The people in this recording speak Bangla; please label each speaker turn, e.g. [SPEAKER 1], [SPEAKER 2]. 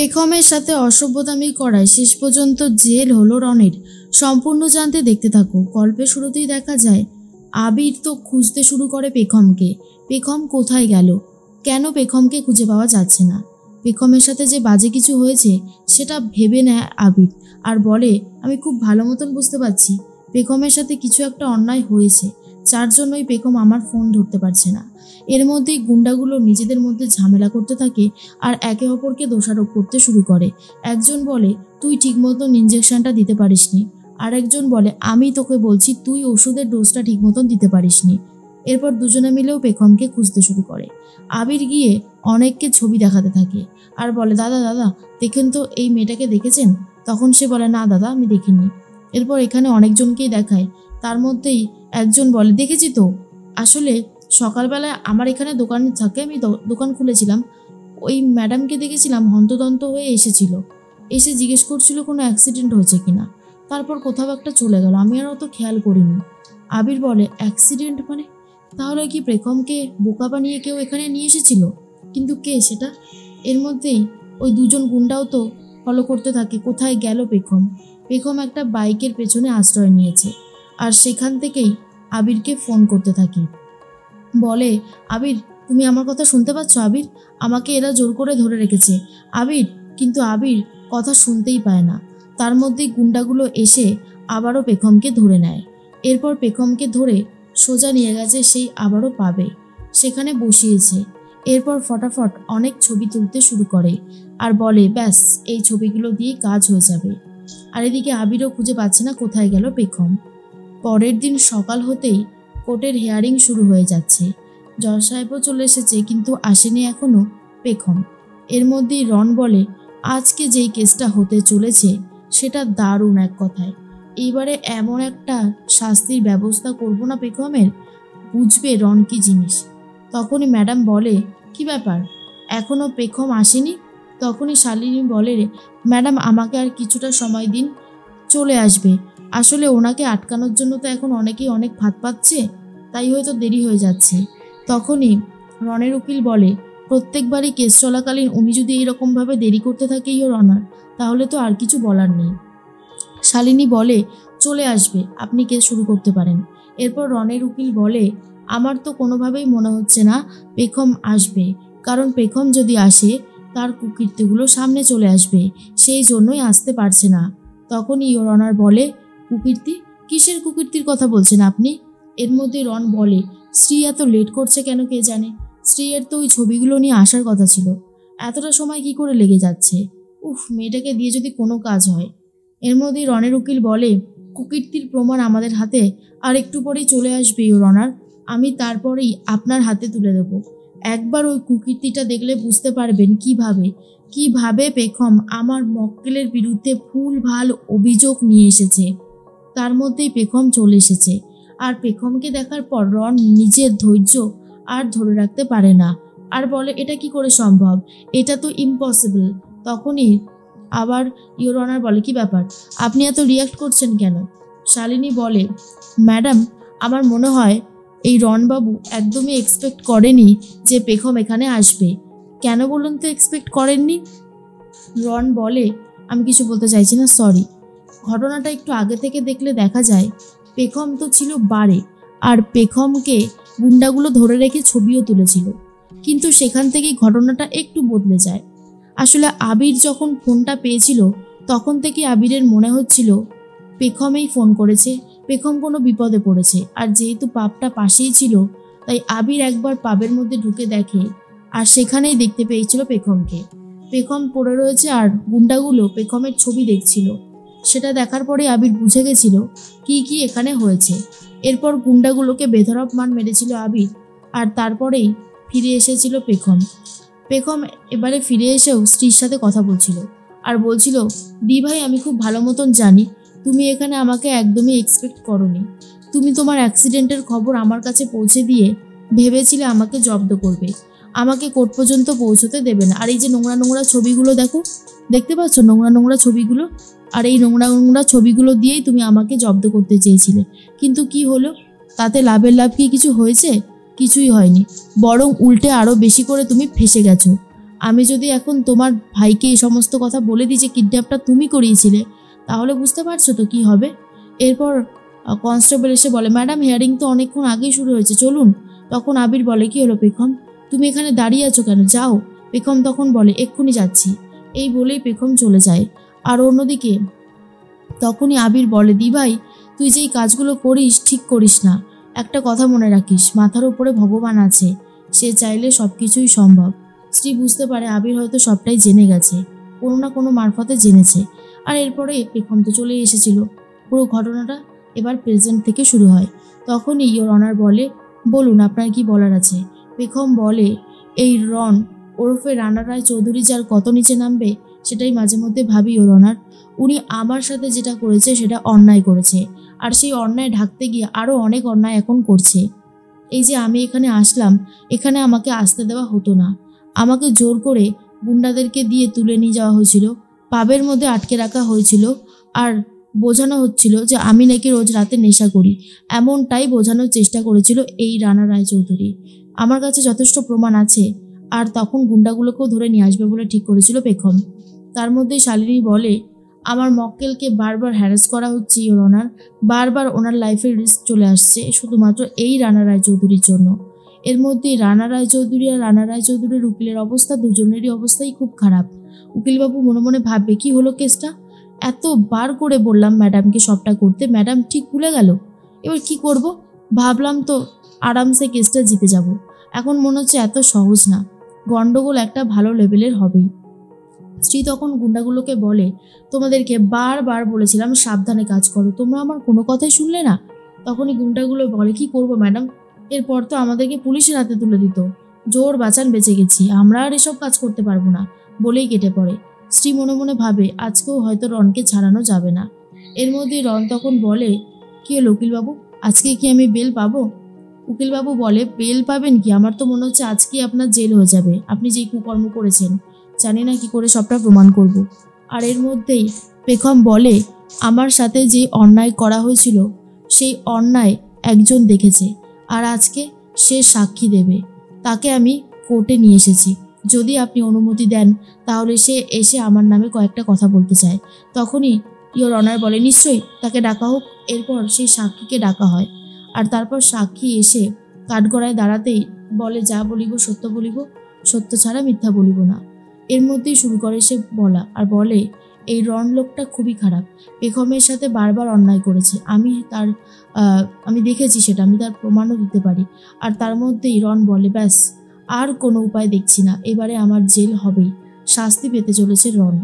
[SPEAKER 1] পেখমের সাথে অসভ্যতামি করায় শেষ পর্যন্ত জেল হলো রনের। সম্পূর্ণ জানতে দেখতে থাকো। গল্পের শুরুতেই দেখা যায় আবির তো খুঁজতে শুরু করে পেখমকে। পেখম কোথায় গেল, কেন পেখমকে খুঁজে পাওয়া যাচ্ছে না। পেখমের সাথে যে বাজে কিছু হয়েছে সেটা ভেবে নেয় আবির আর বলে, আমি খুব ভালো মতন বুঝতে পারছি পেখমের সাথে কিছু একটা অন্যায় হয়েছে, যার জন্যই পেখম আমার ফোন ধরতে পারছে না। এর মধ্যেই গুন্ডাগুলো নিজেদের মধ্যে ঝামেলা করতে থাকে আর একে অপরকে দোষারোপ করতে শুরু করে। একজন বলে, তুই ঠিক মতন ইঞ্জেকশনটা দিতে পারিসনি, আর একজন বলে, আমি তোকে বলছি তুই ওষুধের ডোজটা ঠিক মতন দিতে পারিসনি। এরপর দুজনে মিলেও পেখমকে খুঁজতে শুরু করে। আবির গিয়ে অনেককে ছবি দেখাতে থাকে আর বলে, দাদা দাদা দেখেন তো এই মেয়েটাকে দেখেছেন? তখন সে বলে, না দাদা আমি দেখিনি। এরপর এখানে অনেকজনকেই দেখায়, তার মধ্যেই একজন বলে, দেখেছি তো, আসলে সকালবেলায় আমার এখানে দোকান থাকে, আমি দোকান খুলেছিলাম, ওই ম্যাডামকে দেখেছিলাম হন্তদন্ত হয়ে এসেছিল, এসে জিজ্ঞেস করছিল কোনো অ্যাক্সিডেন্ট হয়েছে কিনা, তারপর কোথাও একটা চলে গেল, আমি আর অত খেয়াল করিনি। আবির বলে, অ্যাক্সিডেন্ট মানে? তাহলে কি পেখমকে বোকা বানিয়ে কেউ এখানে নিয়ে এসেছিল? কিন্তু কে সেটা? এর মধ্যেই ওই দুজন গুন্ডাও তো ফলো করতে থাকে কোথায় গেল পেখম। পেখম একটা বাইকের পেছনে আশ্রয় নিয়েছে আর সেখান থেকেই আবিরকে ফোন করতে থাকে। বলে, আবির তুমি আমার কথা শুনতে পাচ্ছ? আবির, আমাকে এরা জোর করে ধরে রেখেছে আবির। কিন্তু আবির কথা শুনতেই পায় না। তার মধ্যেই গুন্ডাগুলো এসে আবারও পেখমকে ধরে নেয়। এরপর পেখমকে ধরে সোজা নিয়ে গেছে সেই আবারও পাবে, সেখানে বসিয়েছে। এরপর ফটাফট অনেক ছবি তুলতে শুরু করে আর বলে, ব্যাস এই ছবিগুলো দিয়ে কাজ হয়ে যাবে। আর এদিকে আবিরও খুঁজে পাচ্ছে না কোথায় গেল পেখম। পরের দিন সকাল হতেই কোর্টের হিয়ারিং শুরু হয়ে যাচ্ছে। জজ সাহেবও চলে এসেছে, কিন্তু আসেনি এখনো পেখম। এর মধ্যেই রন বলে, আজকে যেই কেসটা হতে চলেছে সেটা দারুণ এক কথায়। এইবারে এমন একটা শাস্তির ব্যবস্থা করব না পেখমের, বুঝবে রন কি জিনিস। তখনই ম্যাডাম বলে, কি ব্যাপার এখনো পেখম আসেনি? তখনই শালিনী বলে, ম্যাডাম আমাকে আর কিছুটা সময় দিন, চলে আসবে। আসলে ওনাকে আটকানোর জন্য তো এখন অনেকেই অনেক ফাঁদ পাচ্ছে, তাই হয়তো দেরি হয়ে যাচ্ছে। তখনই রনের উকিল বলে, প্রত্যেকবারই কেস চলাকালীন উনি যদি এইরকমভাবে দেরি করতে থাকে ইওর অনার, তাহলে তো আর কিছু বলার নেই। শালিনী বলে, চলে আসবে, আপনি কেস শুরু করতে পারেন। এরপর রনের উকিল বলে, আমার তো কোনোভাবেই মনে হচ্ছে না পেখম আসবে, কারণ পেখম যদি আসে তার কুকীর্তিগুলো সামনে চলে আসবে, সেই জন্যই আসতে পারছে না। তখনই ইওর অনার বলে, কুকীর্তি? কিসের কুকীর্তির কথা বলছেন আপনি? এর মধ্যে রন বলে, শ্রী এত লেট করছে কেন কে জানে, শ্রীয়ের তো ওই ছবিগুলো নিয়ে আসার কথা ছিল, এতটা সময় কি করে লেগে যাচ্ছে, উফ মেয়েটাকে দিয়ে যদি কোনো কাজ হয়। এর মধ্যেই রনের উকিল বলে, কুকীর্তির প্রমাণ আমাদের হাতে আর একটু পরেই চলে আসবে ইওর অনার, আমি তারপরেই আপনার হাতে তুলে দেব। একবার ওই কুকীর্তিটা দেখলে বুঝতে পারবেন কিভাবে পেখম আমার মক্কেলের বিরুদ্ধে ভুলভাল অভিযোগ নিয়ে এসেছে। তার মধ্যেই পেখম চলে এসেছে আর পেখমকে দেখার পর রন নিজের ধৈর্য আর ধরে রাখতে পারে না আর বলে, এটা কি করে সম্ভব, এটা তো ইম্পসিবল। তখনই আবার ইওর অনার বলে, কি ব্যাপার আপনি এত রিয়াক্ট করছেন কেন? শালিনী বলে, ম্যাডাম আমার মনে হয় এই রনবাবু একদমই এক্সপেক্ট করেনি যে পেখম এখানে আসবে। কেন বলুন তো এক্সপেক্ট করেননি? রন বলে, আমি কিছু বলতে চাইছি না, সরি। ঘটনাটা একটু আগে থেকে দেখলে দেখা যায় পেখম তো ছিল বারে আর পেখমকে গুন্ডাগুলো ধরে রেখে ছবিও তুলেছিল, কিন্তু সেখান থেকেই ঘটনাটা একটু বদলে যায়। আসলে আবির যখন ফোনটা পেয়েছিল তখন থেকে আবিরের মনে হচ্ছিল পেখমেই ফোন করেছে, পেখম কোনো বিপদে পড়েছে। আর যেহেতু পাবটা পাশেই ছিল তাই আবির একবার পাবের মধ্যে ঢুকে দেখে আর সেখানেই দেখতে পেয়েছিল পেখমকে। পেখম পড়ে রয়েছে আর গুন্ডাগুলো পেখমের ছবি দেখছিল। সেটা দেখার পরে আবির বুঝে গেছিল কি এখানে হয়েছে। এরপর গুন্ডাগুলোকে বেধড়ক মার মেরেছিল আবির আর তারপরেই ফিরে এসেছিল পেখম। পেখম এবারে ফিরে এসেও স্ত্রীর সাথে কথা বলছিল আর বলছিল, দি ভাই আমি খুব ভালো মতন জানি তুমি এখানে আমাকে একদমই এক্সপেক্ট করোনি। তুমি তোমার অ্যাক্সিডেন্টের খবর আমার কাছে পৌঁছে দিয়ে ভেবেছিলে আমাকে জব্দ করবে, আমাকে কোর্ট পর্যন্ত পৌঁছতে দেবে না। আর এই যে নোংরা নোংরা ছবিগুলো দেখতে পাচ্ছ নোংরা নোংরা ছবিগুলো, আর এই নোংরা নোংরা ছবিগুলো দিয়েই তুমি আমাকে জব্দ করতে চেয়েছিলে, কিন্তু কি হলো? তাতে লাভের লাভ কি কিছু হয়েছে? কিছুই হয়নি, বরং উল্টে আরও বেশি করে তুমি ফেসে গেছো। আমি যদি এখন তোমার ভাইকে এই সমস্ত কথা বলে দিই যে কিডন্যাপটা তুমি করিয়েছিলে, তাহলে বুঝতে পারছো তো কি হবে। এরপর কনস্টেবল এসে বলে, ম্যাডাম হিয়ারিং তো অনেকক্ষণ আগেই শুরু হয়েছে, চলুন। তখন আবির বলে, কি হলো পেখম, তুমি এখানে দাঁড়িয়ে আছো কেন, যাও। পেখম তখন বলে, এক্ষুনি যাচ্ছি। এই বলেই পেখম চলে যায়। আর অন্যদিকে তখনই আবির বলে, দি ভাই, তুই যেই কাজগুলো করিস ঠিক করিস না। একটা কথা মনে রাখিস, মাথার উপরে ভগবান আছে, সে চাইলে সব কিছুই সম্ভব। শ্রী বুঝতে পারে আবির হয়তো সবটাই জেনে গেছে, কোনো না কোনো মারফতে জেনেছে। আর এরপরে পেখম তো চলেই এসেছিল। পুরো ঘটনাটা এবার প্রেজেন্ট থেকে শুরু হয়। তখনই ইয়োর অনার বলে, বলুন আপনার কি বলার আছে। পেখম বলে, এই রন ওরফে রানা রায় চৌধুরী যার কত নিচে নামবে সেটাই মাঝে মধ্যে ভাবি ইয়োর অনার। উনি আমার সাথে যেটা করেছে সেটা অন্যায় করেছে, আর সেই অন্যায় ঢাকতে গিয়ে আরও অনেক অন্যায় এখন করছে। এই যে আমি এখানে আসলাম, এখানে আমাকে আসতে দেওয়া হতো না। আমাকে জোর করে গুন্ডাদেরকে দিয়ে তুলে নিয়ে যাওয়া হয়েছিল, পাবের মধ্যে আটকে রাখা হয়েছিল, আর বোঝানো হচ্ছিল যে আমি নাকি রোজ রাতে নেশা করি। এমনটাই বোঝানোর চেষ্টা করেছিল এই রানা রায়চৌধুরী। আমার কাছে যথেষ্ট প্রমাণ আছে। আর তখন গুন্ডাগুলোকেও ধরে নিয়ে আসবে বলে ঠিক করেছিল পেখম। তার মধ্যেই শালিনী বলে, আমার মক্কেলকে বারবার হ্যারাস করা হচ্ছে ইয়োর অনার, বারবার ওনার লাইফের রিস্ক চলে আসছে শুধুমাত্র এই রানা রায়চৌধুরীর জন্য। এর মধ্যেই রানা রায়চৌধুরী আর রানা রায়চৌধুরীর উকিলের অবস্থা, দুজনেরই অবস্থাই খুব খারাপ। উকিলবাবু মনে মনে ভাববে, কি হলো কেসটা, এতবার করে বললাম ম্যাডামকে সবটা করতে, ম্যাডাম ঠিক ভুলে গেল, এবার কি করব। ভাবলাম তো আরামসে কেসটা জিতে যাব, এখন মনে হচ্ছে এত সহজ না, গন্ডগোল একটা ভালো লেভেলের হবেই। স্ত্রী তখন গুন্ডাগুলোকে বলে, তোমাদেরকে বারবার বলেছিলাম সাবধানে কাজ করো, তোমরা আমার কোনো কথাই শুনলে না। তখনই গুন্ডাগুলো বলে, কি করব ম্যাডাম, এরপর তো আমাদেরকে পুলিশের হাতে তুলে দিত, জোর বাঁচান বেঁচে গেছি, আমরা আর এসব কাজ করতে পারবো না, বলেই কেটে পড়ে। স্ত্রী মনে মনে ভাবে, আজকেও হয়তো রনকে ছাড়ানো যাবে না। এর মধ্যেই রন তখন বলে, কি হলো উকিলবাবু, আজকে কি আমি বেল পাবো? উকিলবাবু বলে, বেল পাবেন কি, আমার তো মনে হচ্ছে আজকেই আপনার জেল হয়ে যাবে, আপনি যেই কুকর্ম করেছেন, জানি না কি করে সবটা প্রমাণ করব। আর এর মধ্যেই পেখম বলে, আমার সাথে যে অন্যায় করা হয়েছিল সেই অন্যায় একজন দেখেছে, আর আজকে সে সাক্ষী দেবে, তাকে আমি কোর্টে নিয়ে এসেছি। যদি আপনি অনুমতি দেন তাহলে সে এসে আমার নামে কয়েকটা কথা বলতে চায়। তখনই ইয়োর অনার বলে, নিশ্চয়ই, তাকে ডাকা হোক। এরপর সেই সাক্ষীকে ডাকা হয়। আর তারপর সাক্ষী এসে কাঠগড়ায় দাঁড়াতেই বলে, যা বলিব সত্য বলিব, সত্য ছাড়া মিথ্যা বলিব না। এর মধ্যেই শুরু করে সে বলা, আর বলে, এই রন লোকটা খুবই খারাপ, পেখমের সাথে বারবার অন্যায় করেছে, আমি দেখেছি সেটা, আমি তার প্রমাণও দিতে পারি। আর তার মধ্যেই রন বলে, ব্যাস আর কোনো উপায় দেখছি না, এবারে আমার জেল হবেই, শাস্তি পেতে চলেছে রন।